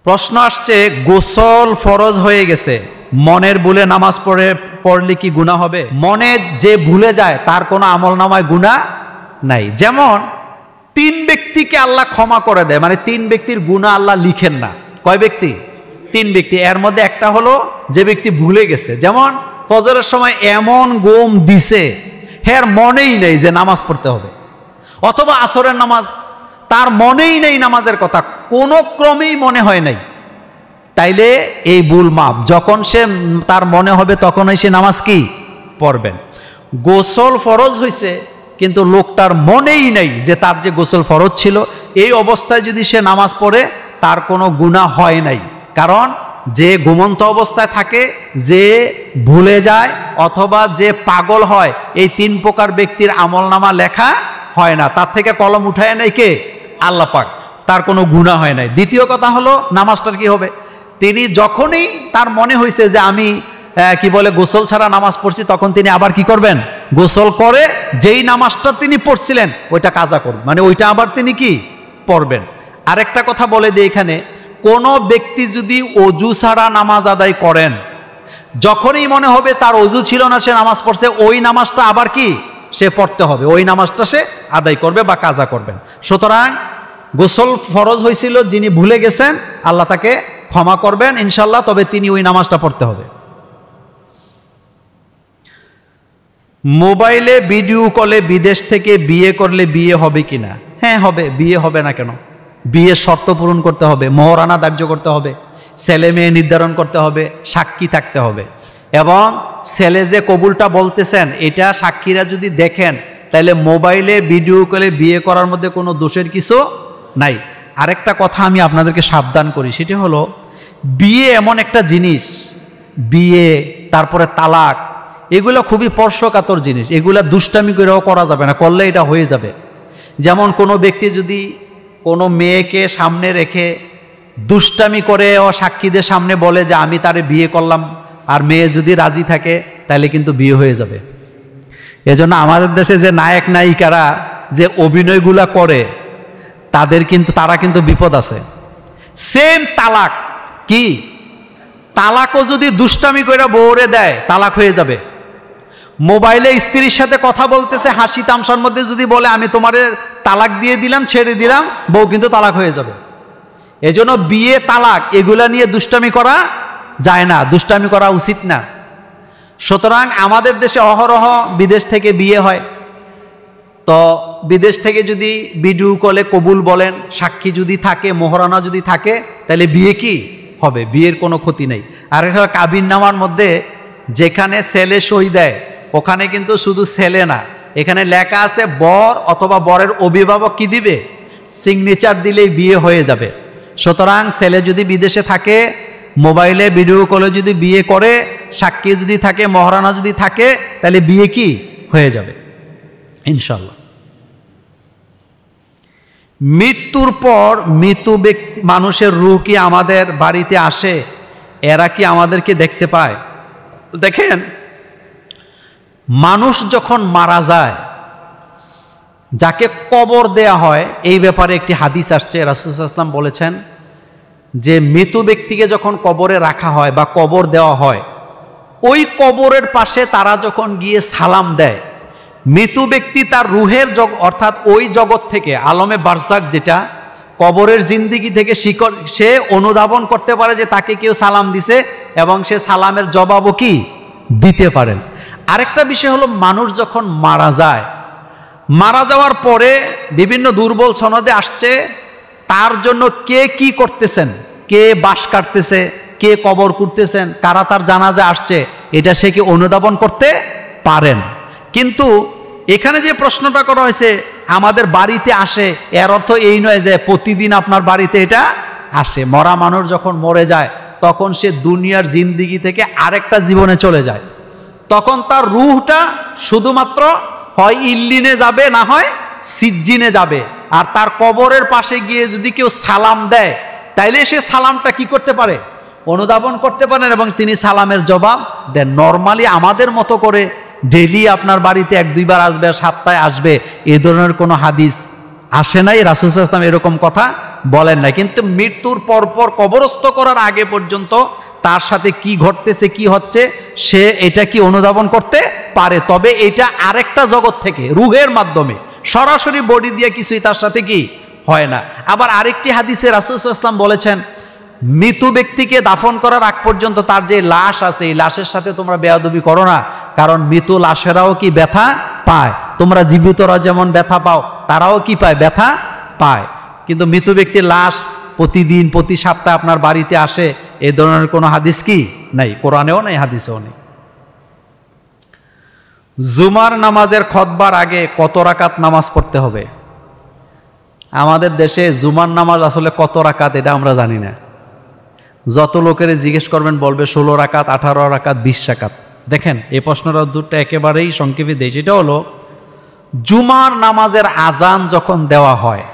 প্রশ্ন আসছে, গোসল ফরজ হয়ে গেছে, মনের ভুলে নামাজ পড়লে কি গুনাহ হবে? মনে যে ভুলে যায় তার কোনো আমলনামায় গুনাহ নাই। যেমন 3 ব্যক্তিকে আল্লাহ ক্ষমা করে দেয়, মানে 3 ব্যক্তির গুনাহ আল্লাহ লিখেন না। কয় ব্যক্তি? 3 ব্যক্তি। এর মধ্যে একটা হলো যে ব্যক্তি ভুলে গেছে। যেমন ফজরের সময় এমন ঘুম দিছে, এর মনেই নেই যে নামাজ পড়তে হবে। অথবা আসরের নামাজ, তার মনেই নেই নামাজের কথা, কোনো ক্রমেই মনে হয় নাই। তাইলে এই ভুল মাপ, যখন সে তার মনে হবে তখনই সে নামাজ কি পড়বেন। গোসল ফরজ হয়েছে কিন্তু লোকটার মনেই নেই যে তার যে গোসল ফরজ ছিল, এই অবস্থায় যদি সে নামাজ পড়ে তার কোনো গুনাহ হয় নাই। কারণ যে ঘুমন্ত অবস্থায় থাকে, যে ভুলে যায়, অথবা যে পাগল হয়, এই 3 প্রকার ব্যক্তির আমলনামা লেখা হয় না। তার থেকে কলম উঠায় নাই কে? আল্লাহ পাক। তার কোনো গুনাহ হয় নাই। দ্বিতীয় কথা হলো নামাজটার কি হবে? তিনি যখনই তার মনে হয়েছে যে আমি গোসল ছাড়া নামাজ পড়ছি, তখন তিনি আবার কি করবেন? গোসল করে যেই নামাজটা তিনি পড়ছিলেন ওইটা কাজা করবেন, মানে ওইটা আবার তিনি কি পড়বেন। আরেকটা কথা বলে দিই এখানে, কোনো ব্যক্তি যদি অজু ছাড়া নামাজ আদায় করেন, যখনই মনে হবে তার অজু ছিল না, সে নামাজ পড়ছে, ওই নামাজটা আবার কি সে পড়তে হবে, ওই নামাজটা সে আদায় করবে বা কাজা করবেন। সুতরাং গোসল ফরজ হয়েছিল, যিনি ভুলে গেছেন আল্লাহ তাকে ক্ষমা করবেন ইনশাল্লাহ, তবে তিনি ওই নামাজটা পড়তে হবে। মোবাইলে ভিডিও কলে বিদেশ থেকে বিয়ে করলে বিয়ে হবে কিনা? হ্যাঁ হবে। বিয়ে হবে না কেন? বিয়ের শর্ত পূরণ করতে হবে, মোহরানা ধার্য করতে হবে, ছেলে মেয়ে নির্ধারণ করতে হবে, সাক্ষী থাকতে হবে, এবং ছেলে যে কবুলটা বলতেছেন এটা সাক্ষীরা যদি দেখেন, তাহলে মোবাইলে ভিডিও কলে বিয়ে করার মধ্যে কোনো দোষের কিছু নাই। আরেকটা কথা আমি আপনাদেরকে সাবধান করি, সেটি হলো বিয়ে এমন একটা জিনিস, বিয়ে তারপরে তালাক, এগুলো খুবই স্পর্শকাতর জিনিস। এগুলা দুষ্টামি করেও করা যাবে না, করলে এটা হয়ে যাবে। যেমন কোনো ব্যক্তি যদি কোনো মেয়েকে সামনে রেখে দুষ্টামি করে ও সাক্ষীদের সামনে বলে যে আমি তারে বিয়ে করলাম, আর মেয়ে যদি রাজি থাকে, তাহলে কিন্তু বিয়ে হয়ে যাবে। এজন্য আমাদের দেশে যে নায়ক নায়িকারা যে অভিনয়গুলা করে, তারা কিন্তু বিপদ আছে। সেম তালাক, কি তালাকও যদি দুষ্টামি করে বউরে দেয়, তালাক হয়ে যাবে। মোবাইলে স্ত্রীর সাথে কথা বলতেছে, হাসি তামসার মধ্যে যদি বলে আমি তোমারে তালাক দিয়ে দিলাম, ছেড়ে দিলাম, বউ কিন্তু তালাক হয়ে যাবে। এজন্য বিয়ে তালাক এগুলা নিয়ে দুষ্টামি করা যায় না, দুষ্টামি করা উচিত না। সুতরাং আমাদের দেশে অহরহ বিদেশ থেকে বিয়ে হয়, তো বিদেশ থেকে যদি ভিডিও কলে কবুল বলেন, সাক্ষী যদি থাকে, মোহরানা যদি থাকে, তাহলে বিয়ে কি হবে, বিয়ের কোনো ক্ষতি নেই। আর এটা কাবিননামার মধ্যে যেখানে ছেলে সই দেয়, ওখানে কিন্তু শুধু ছেলে না, এখানে লেখা আছে বর অথবা বরের অভিভাবক কি দিবে, সিগনেচার দিলেই বিয়ে হয়ে যাবে। সুতরাং ছেলে যদি বিদেশে থাকে, মোবাইলে ভিডিও কলে যদি বিয়ে করে, সাক্ষী যদি থাকে, মোহরানা যদি থাকে, তাহলে বিয়ে কি হয়ে যাবে ইনশাল্লাহ। মৃত্যুর পর মৃত ব্যক্তি মানুষের রূহ কি আমাদের বাড়িতে আসে? এরা কি আমাদেরকে দেখতে পায়? দেখেন, মানুষ যখন মারা যায়, যাকে কবর দেয়া হয়, এই ব্যাপারে একটি হাদিস আসছে। রাসূল সাল্লাল্লাহু আলাইহি ওয়াসাল্লাম বলেছেন যে মৃত ব্যক্তিকে যখন কবরে রাখা হয় বা কবর দেওয়া হয়, ওই কবরের পাশে তারা যখন গিয়ে সালাম দেয়, মৃত ব্যক্তি তার রুহের অর্থাৎ ওই জগৎ থেকে, আলমে বারজাক যেটা, কবরের জিন্দিগি থেকে সে অনুধাবন করতে পারে যে তাকে কেউ সালাম দিছে, এবং সে সালামের জবাবও কি দিতে পারেন। আরেকটা বিষয় হলো, মানুষ যখন মারা যায়, মারা যাওয়ার পরে বিভিন্ন দুর্বল সনদে আসছে তার জন্য কে কি করতেছেন, কে বাঁশ কাটতেছে, কে কবর করতেছেন, কারা তার জানাজা আসছে, এটা সে কি অনুধাবন করতে পারেন। কিন্তু এখানে যে প্রশ্নটা করা হয়েছে আমাদের বাড়িতে আসে, এর অর্থ এই নয় যে প্রতিদিন আপনার বাড়িতে এটা আসে। মরা মানুষ যখন মরে যায়, তখন সে দুনিয়ার জিন্দিগি থেকে আরেকটা জীবনে চলে যায়। তখন তার রূহটা শুধুমাত্র হয় ইল্লিনে যাবে, না হয় সিজ্জিনে যাবে। আর তার কবরের পাশে গিয়ে যদি কেউ সালাম দেয়, তাইলে সে সালামটা কি করতে পারে, অনুধাবন করতে পারেন, এবং তিনি সালামের জবাব দেন। নর্মালি আমাদের মতো করে ডেইলি আপনার বাড়িতে 1-2 বার আসবে, সপ্তাহে আসবে, এই ধরনের কোনো হাদিস আসে নাই, রাসূল সাল্লাল্লাহু আলাইহি ওয়াসাল্লাম এরকম কথা বলেন নাই। কিন্তু মৃত্যুর পরপর কবরস্থ করার আগে পর্যন্ত তার সাথে কি ঘটতেছে কি হচ্ছে সে এটা কি অনুধাবন করতে পারে, তবে এটা আরেকটা জগৎ থেকে রূহের মাধ্যমে, সরাসরি বডি দিয়ে কিছুই তার সাথে কি হয় না। আবার আরেকটি হাদিসে রাসূল সাল্লাল্লাহু আলাইহি ওয়াসাল্লাম বলেছেন, মৃত ব্যক্তিকে দাফন করার আগ পর্যন্ত তার যে লাশ আছে এই লাশের সাথে তোমরা বেয়াদবি করো না, কারণ মৃত লাশেরাও কি ব্যথা পায়, তোমরা জীবিতরা যেমন ব্যথা পাও তারাও কি পায়, ব্যথা পায়। কিন্তু মৃত ব্যক্তির লাশ প্রতিদিন প্রতি সপ্তাহে আপনার বাড়িতে আসে এই ধরনের কোনো হাদিস কি নাই, কোরআনেও নেই, হাদিসেও নেই। জুমার নামাজের খুতবার আগে কত রাকাত নামাজ পড়তে হবে? আমাদের দেশে জুমার নামাজ আসলে কত রাকাত এটা আমরা জানি না। যত লোকের জিজ্ঞেস করবেন বলবে 16 রাকাত, 18 রাকাত, 20 রাকাত। দেখেন এই প্রশ্নের উত্তরটা একেবারেই সংক্ষেপে দেই, সেটা হলো জুমার নামাজের আজান যখন দেওয়া হয়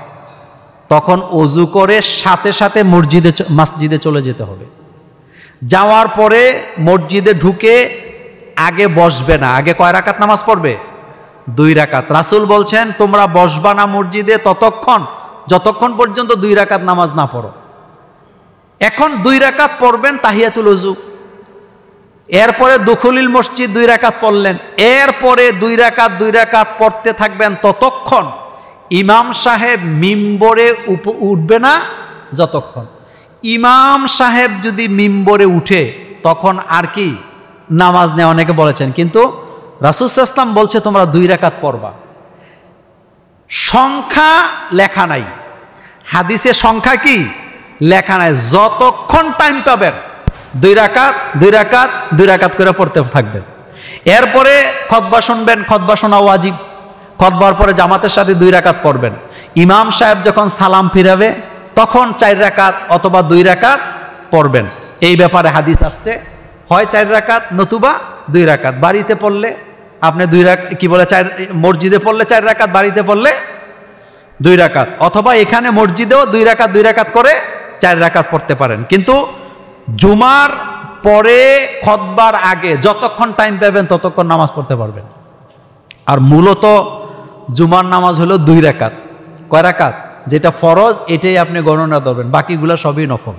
তখন ওযু করে সাথে সাথে মসজিদে চলে যেতে হবে। যাওয়ার পরে মসজিদে ঢুকে আগে বসবে না। আগে কয় রাকাত নামাজ পড়বে? 2 রাকাত। রাসূল বলছেন তোমরা বসবা না মসজিদে যতক্ষণ পর্যন্ত 2 রাকাত নামাজ না পড়ো। এখন 2 রাকাত পড়বেন তাহিয়াতুল ওযু, এরপরে দুখুলিল মসজিদ 2 রাকাত পড়লেন, এরপরে 2 রাকাত পড়তে থাকবেন ততক্ষণ ইমাম সাহেব মিম্বরে উঠবে না। যতক্ষণ ইমাম সাহেব যদি মিম্বরে উঠে তখন আর কি নামাজ নেই, অনেকে বলেছেন, কিন্তু রাসূল সাল্লাল্লাহু আলাইহি ওয়াসাল্লাম বলছে তোমরা 2 রাকাত পড়বা। সংখ্যা লেখা নাই হাদিসে, সংখ্যা কি লেখা নাই, যতক্ষণ টাইম পাবেন 2 রাকাত করে পড়তে থাকবেন। এরপরে খুতবা শুনবেন, খুতবা শোনা ওয়াজিব, খুতবার পরে জামাতের সাথে 2 রাকাত পড়বেন। ইমাম সাহেব যখন সালাম ফিরাবে তখন 4 রাকাত অথবা 2 রাকাত পড়বেন। এই ব্যাপারে হাদিস আসছে, হয় 4 রাকাত নতুবা 2 রাকাত। বাড়িতে পড়লে আপনি 2 রাকাত কি বলে 4, মসজিদে পড়লে 4 রাকাত, বাড়িতে পড়লে 2 রাকাত, অথবা এখানে মসজিদেও 2 রাকাত করে 4 রাকাত পড়তে পারেন। কিন্তু জুমার পরে খুতবার আগে যতক্ষণ টাইম পাবেন ততক্ষণ নামাজ পড়তে পারবেন। আর মূলত জুমার নামাজ হলো 2 রাকাত। কয় রাকাত? যেটা ফরজ এটাই আপনি গণনা করবেন, বাকিগুলো সবই নফল।